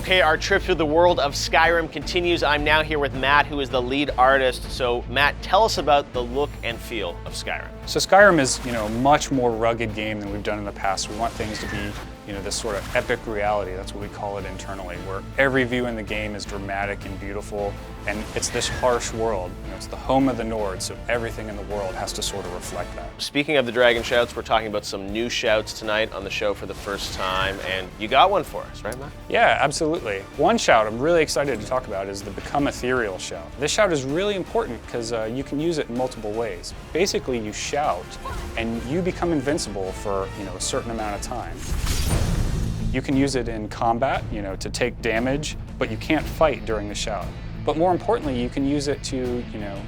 Okay, our trip through the world of Skyrim continues. I'm now here with Matt, who is the lead artist. So Matt, tell us about the look and feel of Skyrim. So Skyrim is, a much more rugged game than we've done in the past. We want things to be, this sort of epic reality. That's what we call it internally, where every view in the game is dramatic and beautiful, and it's this harsh world. It's the home of the Nord, so everything in the world has to sort of reflect that. Speaking of the dragon shouts, we're talking about some new shouts tonight on the show for the first time, and you got one for us, right, Matt? Yeah, absolutely. One shout I'm really excited to talk about is the Become Ethereal shout. This shout is really important because you can use it in multiple ways. Basically, you shout and you become invincible for a certain amount of time. You can use it in combat, to take damage, but you can't fight during the shout. But more importantly, you can use it to,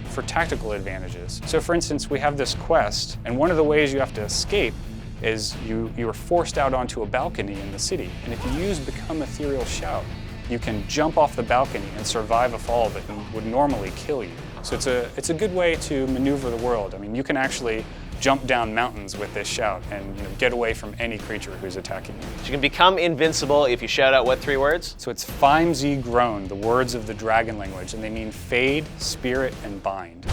for tactical advantages. So for instance, we have this quest, and one of the ways you have to escape is you are forced out onto a balcony in the city. And if you use Become Ethereal Shout, you can jump off the balcony and survive a fall that would normally kill you. So it's a good way to maneuver the world. I mean, you can actually jump down mountains with this shout and get away from any creature who's attacking you. So you can become invincible if you shout out what 3 words? So it's Faim Sie Groan, the words of the dragon language, and they mean fade, spirit, and bind.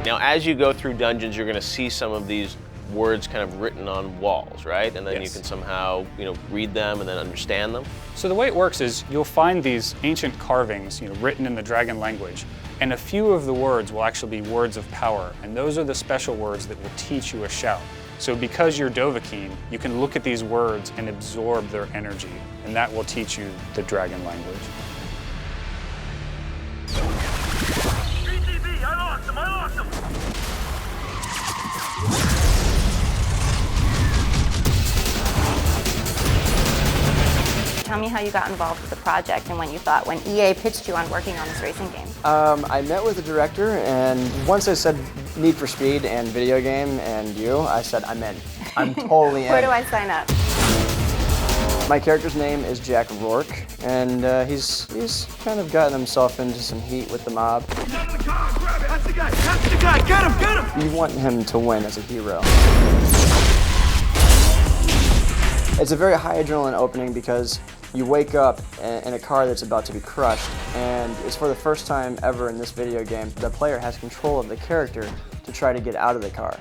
Now, as you go through dungeons, you're going to see some of these words kind of written on walls, right? And then Yes. you can somehow, read them and then understand them. So the way it works is you'll find these ancient carvings, written in the dragon language, and a few of the words will actually be words of power, and those are the special words that will teach you a shout. So because you're Dovahkiin, you can look at these words and absorb their energy, and that will teach you the dragon language. GTTV, I lost him! Tell me how you got involved with the project and when EA pitched you on working on this racing game. I met with the director, and once I said Need for Speed and video game and I said I'm in. I'm totally in. Where do I sign up? My character's name is Jack Rourke, and he's kind of gotten himself into some heat with the mob. Get in the car, grab it! That's the guy! That's the guy! Get him! You want him to win as a hero. It's a very high adrenaline opening because you wake up in a car that's about to be crushed, and it's for the first time ever in this video game, the player has control of the character to try to get out of the car.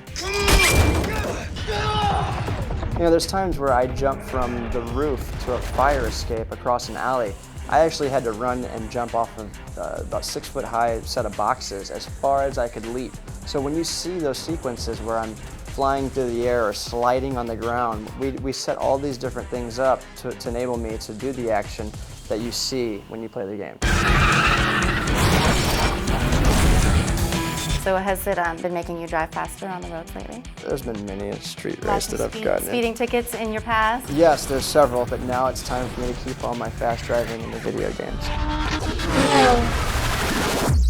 There's times where I jump from the roof to a fire escape across an alley. I actually had to run and jump off of about 6-foot high set of boxes as far as I could leap. So when you see those sequences where I'm flying through the air or sliding on the ground, we set all these different things up to enable me to do the action that you see when you play the game. So has it been making you drive faster on the roads lately? There's been many a street race that I've gotten in. Speeding tickets in your past? Yes, there's several, but now it's time for me to keep all my fast driving in the video games.